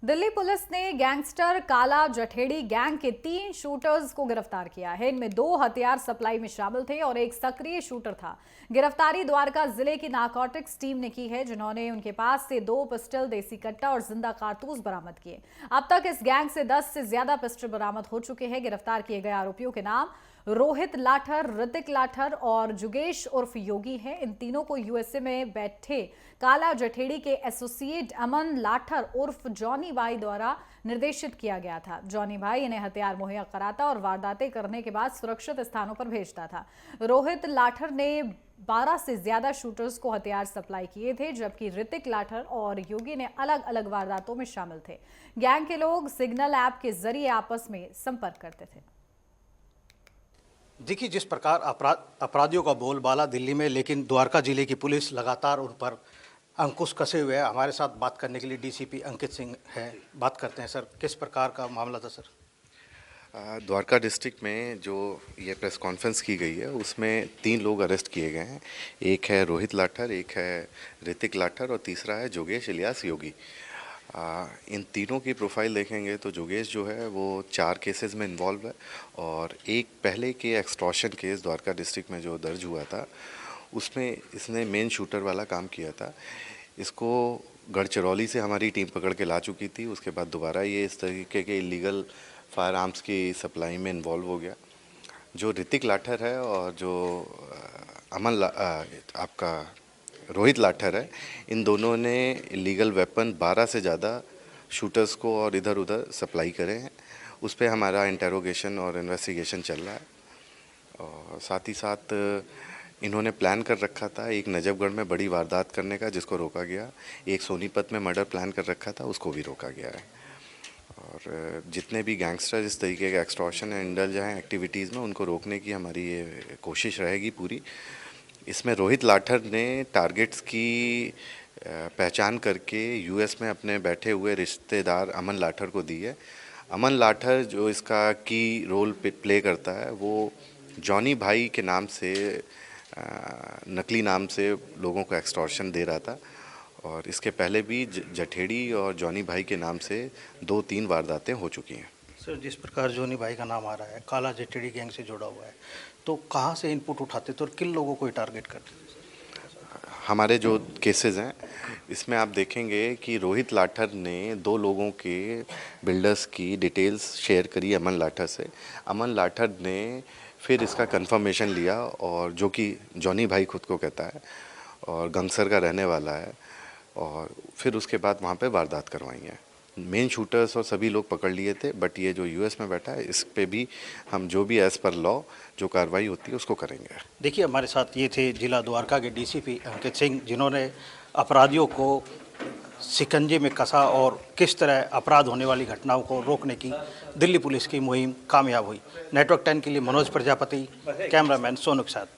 Delhi police ने gangster काला Jatheri gang के 3 शूटर्स को गिरफ्तार किया है। इनमें 2 हथियार सप्लाई में शामिल थे और एक सक्रिय शूटर था। गिरफ्तारी द्वारका जिले की नारकोटिक्स टीम ने की है, जिन्होंने उनके पास से 2 पिस्टल, देसी कट्टा और जिंदा कारतूस बरामद किए। अब तक इस गैंग से 10 से ज्यादा पिस्टल बरामद हो चुके हैं। गिरफ्तार किए गए आरोपियों के नाम रोहित लाठर, ऋतिक लाठर और जुगेश उर्फ योगी है। इन तीनों को यूएसए में बैठे काला जठेड़ी के एसोसिएट अमन लाठर उर्फ जॉनी भाई द्वारा निर्देशित किया गया था। जॉनी भाई इन्हें हथियार मुहैया कराता और वारदातें करने के बाद सुरक्षित स्थानों पर भेजता था। रोहित लाठर ने 12 से ज्यादा शूटर्स को हथियार सप्लाई किए थे, जबकि ऋतिक लाठर और योगी ने अलग अलग वारदातों में शामिल थे। गैंग के लोग सिग्नल ऐप के जरिए आपस में संपर्क करते थे। देखिए, जिस प्रकार अपराधियों का बोलबाला दिल्ली में, लेकिन द्वारका जिले की पुलिस लगातार उन पर अंकुश कसे हुए है। हमारे साथ बात करने के लिए डीसीपी अंकित सिंह हैं। बात करते हैं। सर, किस प्रकार का मामला था सर? द्वारका डिस्ट्रिक्ट में जो ये प्रेस कॉन्फ्रेंस की गई है उसमें 3 लोग अरेस्ट किए गए हैं। एक है रोहित लाठर, एक है ऋतिक लाठर और तीसरा है जोगेश इलियास योगी। इन तीनों की प्रोफाइल देखेंगे तो जोगेश जो है वो 4 केसेस में इन्वॉल्व है और एक पहले के एक्सटॉर्शन केस द्वारका डिस्ट्रिक्ट में जो दर्ज हुआ था उसमें इसने मेन शूटर वाला काम किया था। इसको गढ़चिरौली से हमारी टीम पकड़ के ला चुकी थी। उसके बाद दोबारा ये इस तरीके के इलीगल फायर आर्म्स की सप्लाई में इन्वॉल्व हो गया। जो ऋतिक लाठर है और जो आपका रोहित लाठर है, इन दोनों ने इलीगल वेपन 12 से ज़्यादा शूटर्स को और इधर उधर सप्लाई करे हैं। उस पर हमारा इंटेरोगेशन और इन्वेस्टिगेशन चल रहा है। और साथ ही साथ इन्होंने प्लान कर रखा था एक नजफगढ़ में बड़ी वारदात करने का, जिसको रोका गया। एक सोनीपत में मर्डर प्लान कर रखा था, उसको भी रोका गया है। और जितने भी गैंगस्टर इस तरीके के एक्सटॉर्शन एंड इंडल्ज हैं एक्टिविटीज़ में, उनको रोकने की हमारी ये कोशिश रहेगी पूरी। इसमें रोहित लाठर ने टारगेट्स की पहचान करके यूएस में अपने बैठे हुए रिश्तेदार अमन लाठर को दी है। अमन लाठर जो इसका की रोल प्ले करता है, वो जॉनी भाई के नाम से नकली नाम से लोगों को एक्सटॉर्शन दे रहा था और इसके पहले भी जठेड़ी और जॉनी भाई के नाम से 2-3 वारदातें हो चुकी हैं। सर, जिस प्रकार जॉनी भाई का नाम आ रहा है, काला जठेड़ी गैंग से जुड़ा हुआ है, तो कहाँ से इनपुट उठाते थे और किन लोगों को टारगेट करते थे? हमारे जो केसेस हैं इसमें आप देखेंगे कि रोहित लाठर ने 2 लोगों के बिल्डर्स की डिटेल्स शेयर करी अमन लाठर से। अमन लाठर ने फिर इसका कंफर्मेशन लिया और जो कि जॉनी भाई खुद को कहता है और गंगसर का रहने वाला है, और फिर उसके बाद वहाँ पे वारदात करवाई है। मेन शूटर्स और सभी लोग पकड़ लिए थे, बट ये जो यूएस में बैठा है इस पे भी हम जो भी एज़ पर लॉ जो कार्रवाई होती है उसको करेंगे। देखिए, हमारे साथ ये थे जिला द्वारका के डीसीपी अंकित सिंह, जिन्होंने अपराधियों को शिकंजे में कसा और किस तरह अपराध होने वाली घटनाओं को रोकने की दिल्ली पुलिस की मुहिम कामयाब हुई। नेटवर्क 10 के लिए मनोज प्रजापति, कैमरामैन सोनू के साथ।